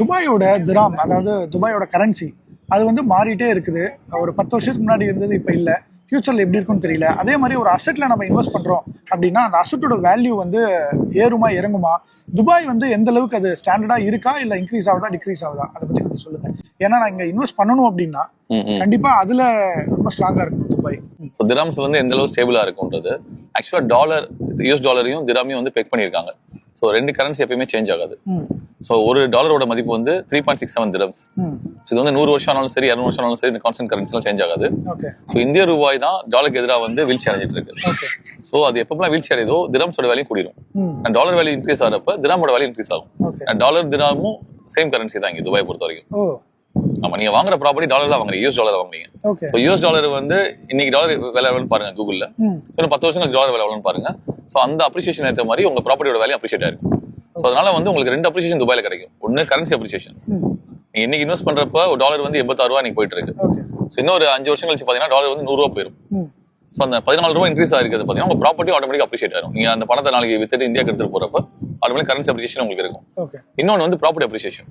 துபாயோட gram, அதாவது துபாயோட currency, அது வந்து மாறிட்டே இருக்குது. ஒரு 10 வருஷத்துக்கு முன்னாடி இருந்தது, இப்போ இல்லை. ஃபியூச்சரில் எப்படி இருக்குன்னு தெரியல. அதே மாதிரி ஒரு அசெட்டில் நம்ம இன்வெஸ்ட் பண்ணுறோம் அப்படின்னா அந்த அசெட்டோட வேல்யூ வந்து ஏறுமா இறங்குமா? துபாய் வந்து எந்த அளவுக்கு அது ஸ்டாண்டர்டாக இருக்கா, இல்லை இன்க்ரீஸ் ஆகுதா டிக்ரீஸ் ஆகுதா, அதை பற்றி கொஞ்சம் சொல்லுங்கள். ஏன்னா நான் இங்கே இன்வெஸ்ட் பண்ணணும் அப்படின்னா கண்டிப்பாக அதில் ரொம்ப ஸ்ட்ராங்காக இருக்கணும் துபாய். ஸோ திராம்ஸ் வந்து எந்த அளவு ஸ்டேபிளாக இருக்குன்றது ஆக்சுவலாக டாலர், யூஎஸ் டாலரையும் திராமையும் வந்து பெக் பண்ணியிருக்காங்க. ஸோ ரெண்டு கரன்சி எப்பயுமே சேஞ்ச் ஆகாது. ஸோ ஒரு டாலரோட மதிப்பு வந்து 3.67 திரம்ஸ். ஸோ இது வந்து 100 வருஷம் ஆனாலும் சரி, 200 வருஷம் ஆனாலும் சரி, இந்த கான்ஸ்டன்ட் கரன்சிலாம் சேஞ்ச் ஆகாது. ஸோ இந்திய ரூபாய் தான் டாலருக்கு எதிராக வந்து வீழ்ச்சி அடைஞ்சிட்டு இருக்கு. ஸோ அது எப்பெல்லாம் வீழ்ச்சி அடையுதோ திரம்ஸோட வேல்யூ கூடிரும். டாலர் வேல்யூ இன்க்ரீஸ் ஆகிறப்ப திராமோட வேல்யூ இன்க்ரீஸ் ஆகும். டாலர் திராமும் சேம் கரன்சி தான் இங்கே துபாய் பொறுத்த வரைக்கும். ஆமா, நீங்க வாங்குற ப்ராப்பர்ட்டி டாலர் தான் வாங்குறீங்க, யூஎஸ் டாலர் வாங்குறீங்க. ஸோ யூஎஸ் டாலர் வந்து இன்னைக்கு டாலர் விலை எவ்வளோன்னு பாருங்க கூகுள்ல. ஸோ 10 வருஷங்களுக்கு டாலர் விலை எவ்வளோன்னு பாருங்க. ஸோ அந்த அப்ரிசியேஷன் ஏற்ற மாதிரி உங்க ப்ராப்பர்ட்டியோட வேல்யூ அப்ரிஷியேட் ஆயிருக்கும். ஸோ அதனால வந்து உங்களுக்கு ரெண்டு அப்ரிசியேஷன் துபாயில கிடைக்கும். ஒன்னு கரன்சி அப்ரிசியேஷன். நீங்க இன்னைக்கு இன்வெஸ்ட் பண்றப்ப டாலர் வந்து 86 ரூபா நீங்க போயிட்டு இருக்கு. ஸோ இன்னொரு 5 வருஷம் கழிச்சு பாத்தீங்கன்னா டாலர் வந்து 100 ரூபா போயிடும். ஸோ அந்த 14 ரூபா இன்க்ரீஸ் ஆகிருக்கிறது பார்த்தீங்கன்னா உங்க ப்ராப்பர்ட்டி ஆட்டோமேட்டிக் அப்ரிஷியேட் ஆகும். நீங்க அந்த பணத்தை நாளைக்கு வித்துட்டு இந்தியாவுக்கு எடுத்துட்டு போறப்ப ஆட்டோமேட்டிக் கரன்சி அப்ரிசியேஷன் உங்களுக்கு இருக்கும். இன்னொன்று வந்து ப்ராப்பர்ட்டி அப்ரிசியேஷன்.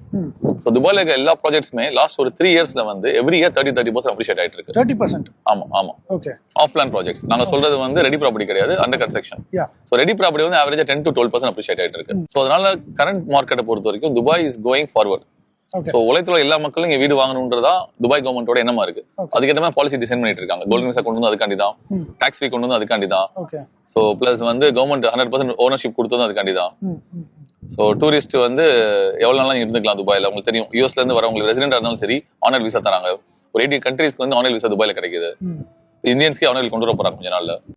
ஸோ துபாயில இருக்க எல்லா ப்ராஜெக்ட்ஸுமே லாஸ்ட் ஒரு 3 இயர்ஸ்ல வந்து எவ்ரி இயர் 30% அப்ரிஷியேட் ஆயிட்டு இருக்கு. 30%? ஆமா ஆமா. ஆஃப் பிளான் ப்ராஜெக்ட்ஸ் நாங்க சொல்றது வந்து ரெடி ப்ராப்பர்ட்டி கிடையாது, under construction. So ready property வந்து ஆவரேஜா 10 to 12% அப்ரிஷியேட் ஆயிட்டு இருக்கு. ஸோ அதனால கரண்ட் மார்க்கெட்டை பொறுத்த வரைக்கும் Dubai is going forward. So உலகத்துல எல்லா மக்களும் இங்க வீடு வாங்கணும்ன்றதா துபாய் கவர்மெண்டோட எண்ணமா இருக்கு. அதுக்கேற்ற மாதிரி பாலிசி டிசைன் பண்ணிட்டு இருக்காங்க. கோல்டன் விசா கொண்டு வந்து அதுக்காண்டி தான், டாக்ஸ் ஃப்ரீ கொண்டு வந்து அதுக்காண்டி தான். சோ பிளஸ் வந்து கவர்மெண்ட் 100% ஓனர்ஷிப் கொடுத்ததும் அதுக்காண்டி தான். சோ டூரிஸ்ட் வந்து எவ்வளவு நாளும் இருந்துக்கலாம் துபாயில. உங்களுக்கு தெரியும், யூஎஸ்ல இருந்து வரவங்களுக்கு ரெசிடென்டா இருந்தாலும் சரி ஆனர் விசா தராங்க. ஒரு 80 கண்ட்ரீஸ்க்கு வந்து ஆனர் விசா துபாயில கிடைக்குது. இந்தியன்ஸ்க்கு ஆனர் கொண்டு வர போறாங்க கொஞ்ச நாள்ல.